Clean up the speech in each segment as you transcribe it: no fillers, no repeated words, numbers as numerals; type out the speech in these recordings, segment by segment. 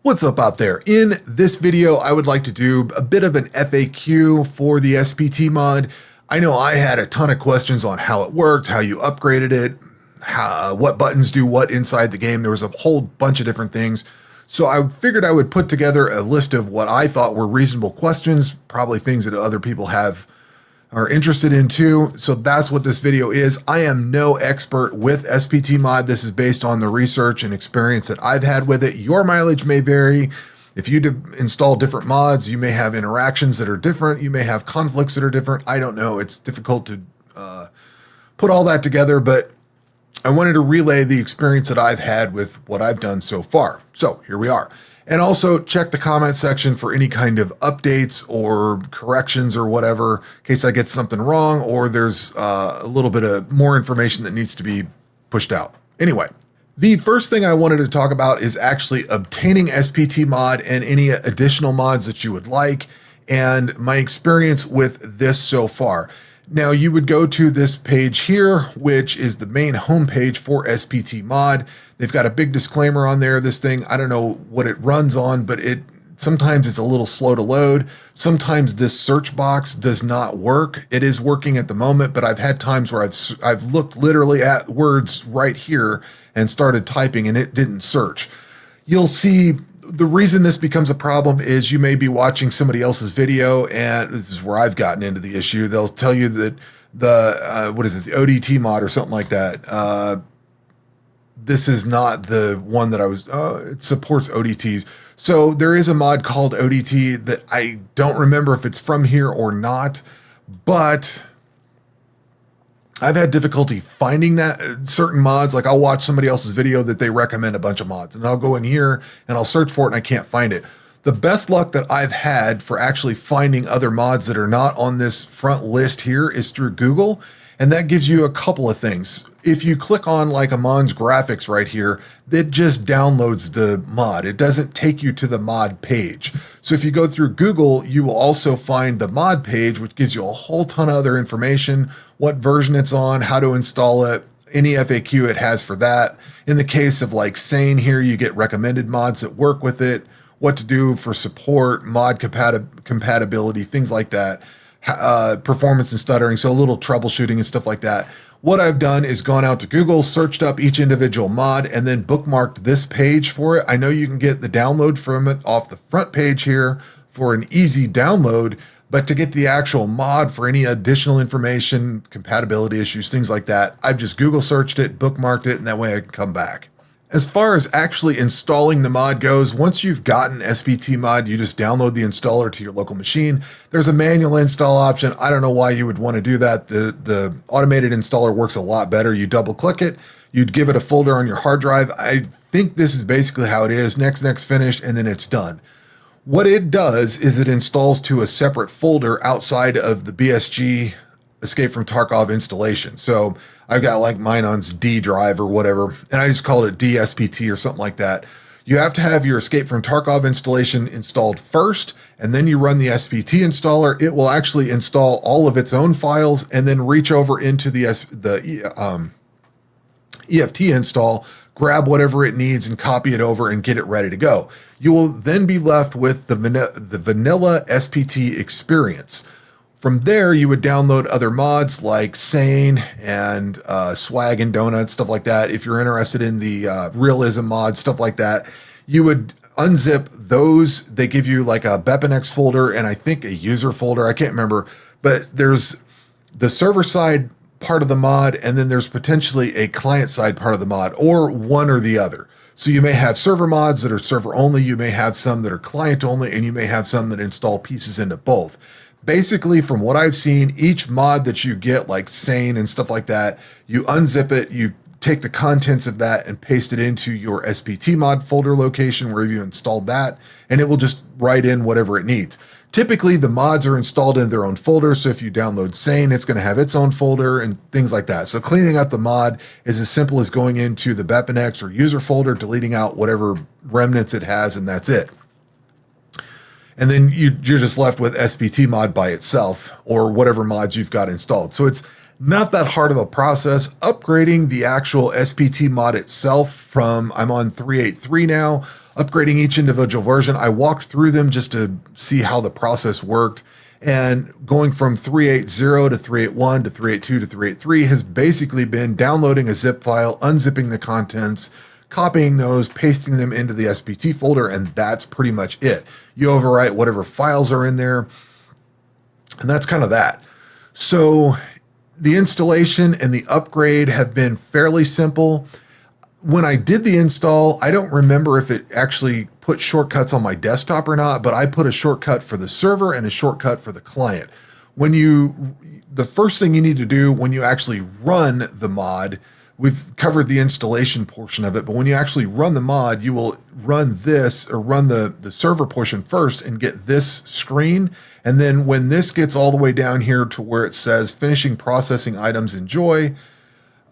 What's up out there? In this video, I would like to do a bit of an FAQ for the SPT mod. I know I had a ton of questions on how it worked, how you upgraded it, what buttons do what inside the game. There was a whole bunch of different things. So I figured I would put together a list of what I thought were reasonable questions, probably things that other people are interested in too. So that's what this video is. I am no expert with SPT mod. This is based on the research and experience that I've had with it. Your mileage may vary. If you install different mods, you may have interactions that are different. You may have conflicts that are different. I don't know. It's difficult to put all that together, but I wanted to relay the experience that I've had with what I've done so far. So here we are. And also check the comment section for any kind of updates or corrections or whatever, in case I get something wrong or there's a little bit of more information that needs to be pushed out. Anyway, the first thing I wanted to talk about is actually obtaining SPT mod and any additional mods that you would like, and my experience with this so far. Now you would go to this page here, which is the main homepage for SPT mod. They've got a big disclaimer on there. This thing, I don't know what it runs on, but sometimes it's a little slow to load. Sometimes this search box does not work. It is working at the moment, but I've had times where I've looked literally at words right here and started typing and it didn't search. You'll see the reason this becomes a problem is you may be watching somebody else's video, and this is where I've gotten into the issue. They'll tell you that the ODT mod or something like that. This is not the one that it supports ODTs. So there is a mod called ODT that I don't remember if it's from here or not, but I've had difficulty finding that certain mods. Like I'll watch somebody else's video that they recommend a bunch of mods, and I'll go in here and I'll search for it and I can't find it. The best luck that I've had for actually finding other mods that are not on this front list here is through Google. And that gives you a couple of things. If you click on like a mod's graphics right here, it just downloads the mod. It doesn't take you to the mod page. So if you go through Google, you will also find the mod page, which gives you a whole ton of other information, what version it's on, how to install it, any FAQ it has for that. In the case of like Sane here, you get recommended mods that work with it, what to do for support, mod compatibility, things like that. Performance and stuttering, so a little troubleshooting and stuff like that. What I've done is gone out to Google, searched up each individual mod, and then bookmarked this page for it. I know you can get the download from it off the front page here for an easy download, but to get the actual mod for any additional information, compatibility issues, things like that, I've just Google searched it, bookmarked it, and that way I can come back. As far as actually installing the mod goes, once you've gotten SPT mod, you just download the installer to your local machine. There's a manual install option. I don't know why you would want to do that. The automated installer works a lot better. You double click it, you'd give it a folder on your hard drive. I think this is basically how it is. Next, finished, and then it's done. What it does is it installs to a separate folder outside of the BSG Escape from Tarkov installation. So I've got like mine on D drive or whatever, and I just called it DSPT or something like that. You have to have your Escape from Tarkov installation installed first, and then you run the SPT installer. It will actually install all of its own files and then reach over into the EFT install, grab whatever it needs and copy it over and get it ready to go. You will then be left with the vanilla SPT experience. From there, you would download other mods like Sane and Swag and Donuts, stuff like that. If you're interested in the realism mod, stuff like that, you would unzip those. They give you like a BepInEx folder and I think a user folder. I can't remember, but there's the server side part of the mod, and then there's potentially a client side part of the mod, or one or the other. So you may have server mods that are server only, you may have some that are client only, and you may have some that install pieces into both. Basically, from what I've seen, each mod that you get, like Sane and stuff like that, you unzip it, you take the contents of that and paste it into your SPT mod folder location where you installed that, and it will just write in whatever it needs. Typically, the mods are installed in their own folder, so if you download Sane, it's going to have its own folder and things like that. So cleaning up the mod is as simple as going into the BepInEx or user folder, deleting out whatever remnants it has, and that's it. And then you're just left with SPT mod by itself or whatever mods you've got installed. So it's not that hard of a process. Upgrading the actual SPT mod itself from, I'm on 3.8.3 now. upgrading each individual version. I walked through them just to see how the process worked. And going from 3.8.0 to 3.8.1 to 3.8.2 to 3.8.3 has basically been downloading a zip file, unzipping the contents, copying those, pasting them into the SPT folder, and that's pretty much it. You overwrite whatever files are in there, and that's kind of that. So the installation and the upgrade have been fairly simple. When I did the install, I don't remember if it actually put shortcuts on my desktop or not, but I put a shortcut for the server and a shortcut for the client. The first thing you need to do when you actually run the mod, we've covered the installation portion of it, but when you actually run the mod, you will run this or run the server portion first and get this screen. And then when this gets all the way down here to where it says finishing processing items, enjoy,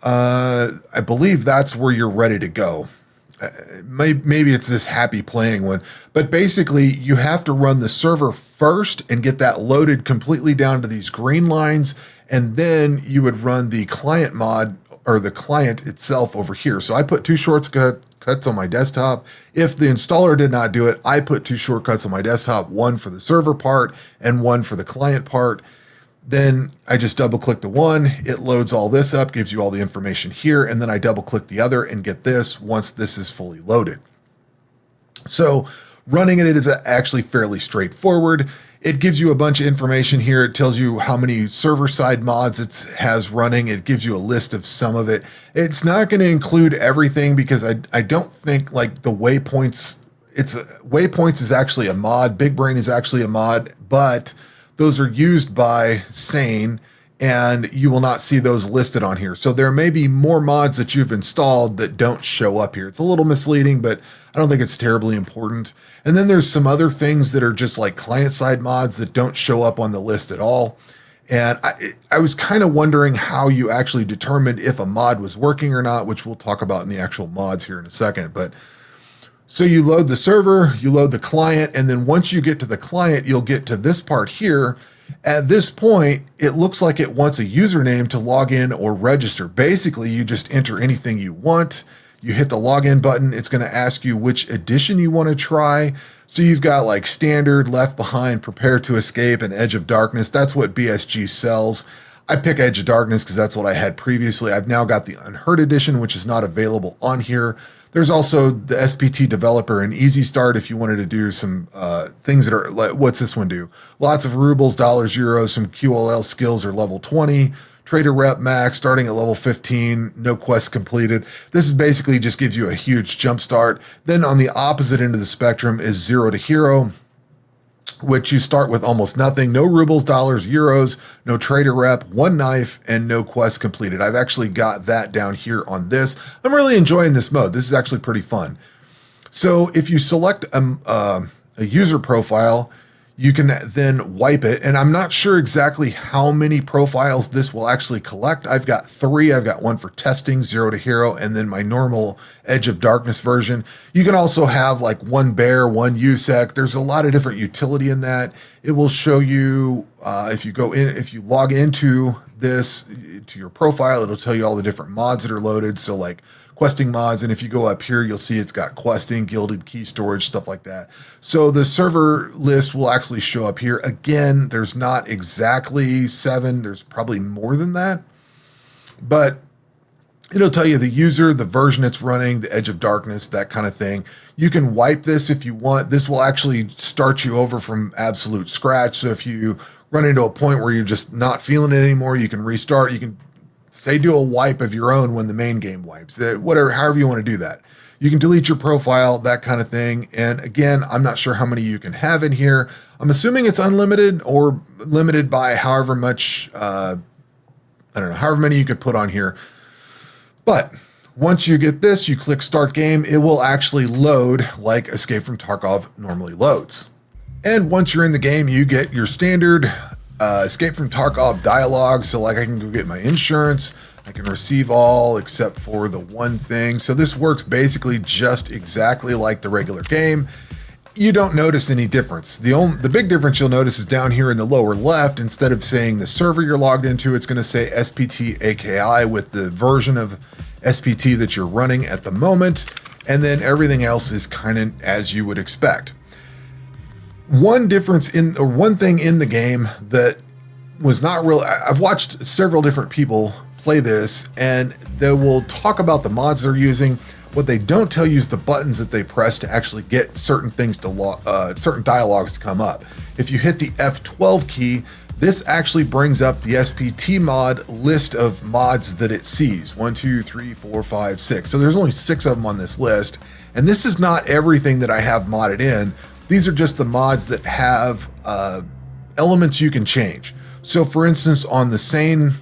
I believe that's where you're ready to go. Maybe it's this happy playing one, but basically you have to run the server first and get that loaded completely down to these green lines. And then you would run the client mod or the client itself over here. So I put two shortcuts on my desktop. If the installer did not do it, I put two shortcuts on my desktop, one for the server part and one for the client part. Then I just double click the one, it loads all this up, gives you all the information here, and then I double click the other and get this once this is fully loaded. So running it is actually fairly straightforward. It gives you a bunch of information here. It tells you how many server-side mods it has running. It gives you a list of some of it. It's not going to include everything because I don't think like the waypoints, waypoints is actually a mod. Big Brain is actually a mod, but those are used by Sane, and you will not see those listed on here. So there may be more mods that you've installed that don't show up here. It's a little misleading, but I don't think it's terribly important. And then there's some other things that are just like client-side mods that don't show up on the list at all. And I was kind of wondering how you actually determined if a mod was working or not, which we'll talk about in the actual mods here in a second. But so you load the server, you load the client, and then once you get to the client, you'll get to this part here. At this point, it looks like it wants a username to log in or register. Basically, you just enter anything you want. You hit the login button. It's going to ask you which edition you want to try. So you've got like Standard, Left Behind, Prepare to Escape, and Edge of Darkness. That's what BSG sells. I pick Edge of Darkness because that's what I had previously. I've now got the Unheard edition, which is not available on here. There's also the SPT Developer and Easy Start if you wanted to do some things that are like, what's this one do? Lots of rubles, dollars, euros, some QLL skills are level 20. Trader Rep Max starting at level 15, no quests completed. This is basically just gives you a huge jump start. Then on the opposite end of the spectrum is Zero to Hero, which you start with almost nothing, no rubles, dollars, euros, no trader rep, one knife, and no quest completed. I've actually got that down here on this. I'm really enjoying this mode. This is actually pretty fun. So if you select a user profile, you can then wipe it. And I'm not sure exactly how many profiles this will actually collect. I've got 3. I've got one for testing, Zero to Hero, and then my normal Edge of Darkness version. You can also have like one bear, one USEC. There's a lot of different utility in that. It will show you, if you log into this, to your profile, it'll tell you all the different mods that are loaded. So like questing mods, and if you go up here, you'll see it's got questing, gilded key storage, stuff like that. So the server list will actually show up here. Again, there's not exactly 7, there's probably more than that, but it'll tell you the user, the version it's running, the Edge of Darkness, that kind of thing. You can wipe this if you want. This will actually start you over from absolute scratch. So if you run into a point where you're just not feeling it anymore, you can restart. You can say do a wipe of your own when the main game wipes, whatever, however you want to do that. You can delete your profile, that kind of thing. And again, I'm not sure how many you can have in here. I'm assuming it's unlimited or limited by however much, I don't know, however many you could put on here. But once you get this, you click Start Game, it will actually load like Escape from Tarkov normally loads. And once you're in the game, you get your standard Escape from Tarkov dialogue. So like I can go get my insurance, I can receive all except for the one thing. So this works basically just exactly like the regular game. You don't notice any difference. The big difference you'll notice is down here in the lower left. Instead of saying the server you're logged into, it's going to say SPT AKI with the version of SPT that you're running at the moment. and then everything else is kind of as you would expect. One thing in the game that was not real, I've watched several different people play this, and they will talk about the mods they're using. What they don't tell you is the buttons that they press to actually get certain things to certain dialogues to come up. If you hit the F12 key, this actually brings up the SPT mod list of mods that it sees. 1, 2, 3, 4, 5, 6. So there's only 6 of them on this list. And this is not everything that I have modded in. These are just the mods that have elements you can change. So for instance, on the same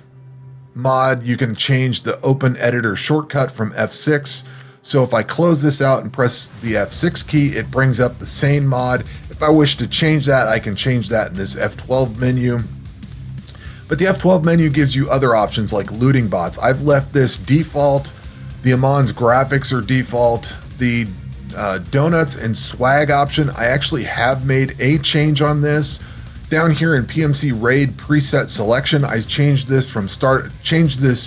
mod, you can change the open editor shortcut from F6. So if I close this out and press the F6 key, it brings up the same mod. If I wish to change that, I can change that in this F12 menu. But the F12 menu gives you other options like looting bots. I've left this default. The Amon's graphics are default. The donuts and swag option, I actually have made a change on this. Down here in PMC Raid preset selection, I changed this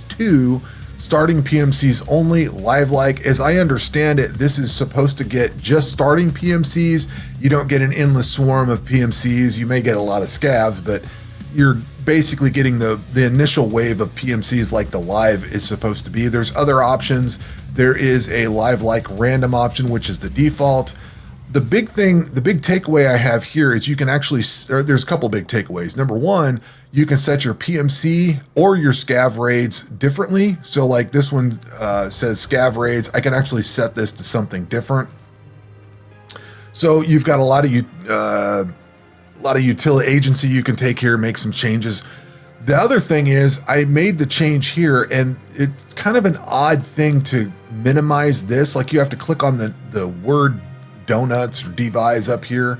to starting PMCs only, live-like. As I understand it, this is supposed to get just starting PMCs. You don't get an endless swarm of PMCs. You may get a lot of scavs, but you're basically getting the initial wave of PMCs like the live is supposed to be. There's other options. There is a live-like random option, which is the default. The big takeaway I have here is you can actually, there's a couple big takeaways. Number one, you can set your PMC or your scav raids differently. So like this one says scav raids, I can actually set this to something different. So you've got a lot of utility agency you can take here, make some changes. The other thing is I made the change here, and it's kind of an odd thing to minimize this. Like you have to click on the word donuts or device up here.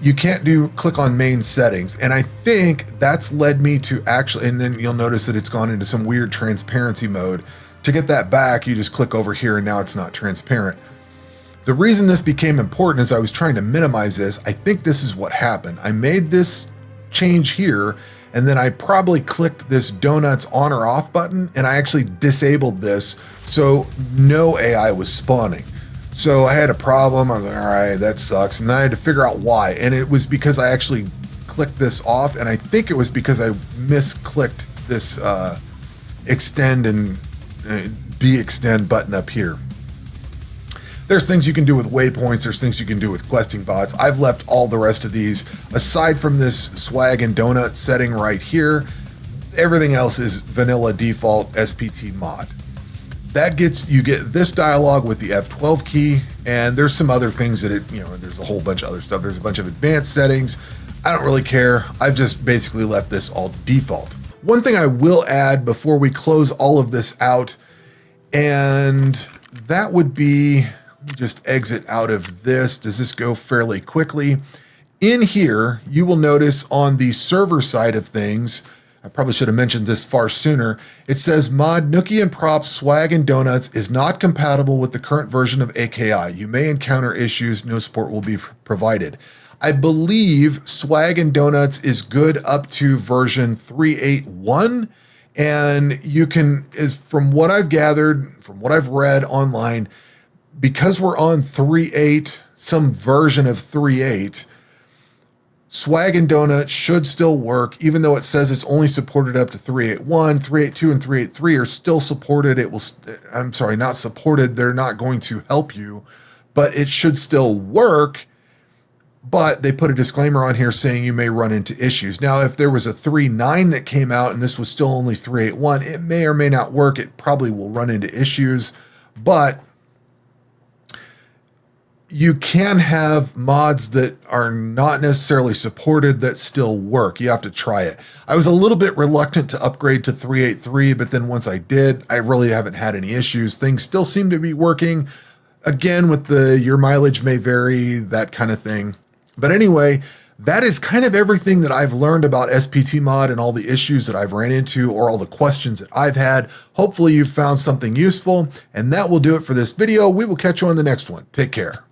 You can't click on main settings. And I think that's led me to actually, and then you'll notice that it's gone into some weird transparency mode. To get that back, you just click over here and now it's not transparent. The reason this became important is I was trying to minimize this. I think this is what happened. I made this change here, and then I probably clicked this donuts on or off button, and I actually disabled this so no AI was spawning. So I had a problem. I was like, all right, that sucks. And then I had to figure out why. And it was because I actually clicked this off, and I think it was because I misclicked this extend and de-extend button up here. There's things you can do with waypoints. There's things you can do with questing bots. I've left all the rest of these, aside from this swag and donut setting right here. Everything else is vanilla default SPT mod. You get this dialogue with the F12 key, and there's some other things that there's a whole bunch of other stuff. There's a bunch of advanced settings. I don't really care. I've just basically left this all default. One thing I will add before we close all of this out, and that would be, let me just exit out of this. Does this go fairly quickly? In here, you will notice on the server side of things, I probably should have mentioned this far sooner. It says mod Nookie and Props Swag and Donuts is not compatible with the current version of AKI. You may encounter issues. No support will be provided. I believe Swag and Donuts is good up to version 3.8.1. And you can, from what I've gathered, from what I've read online, because we're on 3.8, some version of 3.8, Swag and Donut should still work, even though it says it's only supported up to 3.8.1, 3.8.2, and 3.8.3 are still supported. I'm sorry, not supported. They're not going to help you, but it should still work. But they put a disclaimer on here saying you may run into issues. Now, if there was a 3.9 that came out and this was still only 3.8.1, it may or may not work. It probably will run into issues, but you can have mods that are not necessarily supported that still work. You have to try it. I was a little bit reluctant to upgrade to 3.8.3, but then once I did, I really haven't had any issues. Things still seem to be working. Again, with your mileage may vary, that kind of thing. But anyway, that is kind of everything that I've learned about SPT mod and all the issues that I've ran into or all the questions that I've had. Hopefully you've found something useful, and that will do it for this video. We will catch you on the next one. Take care.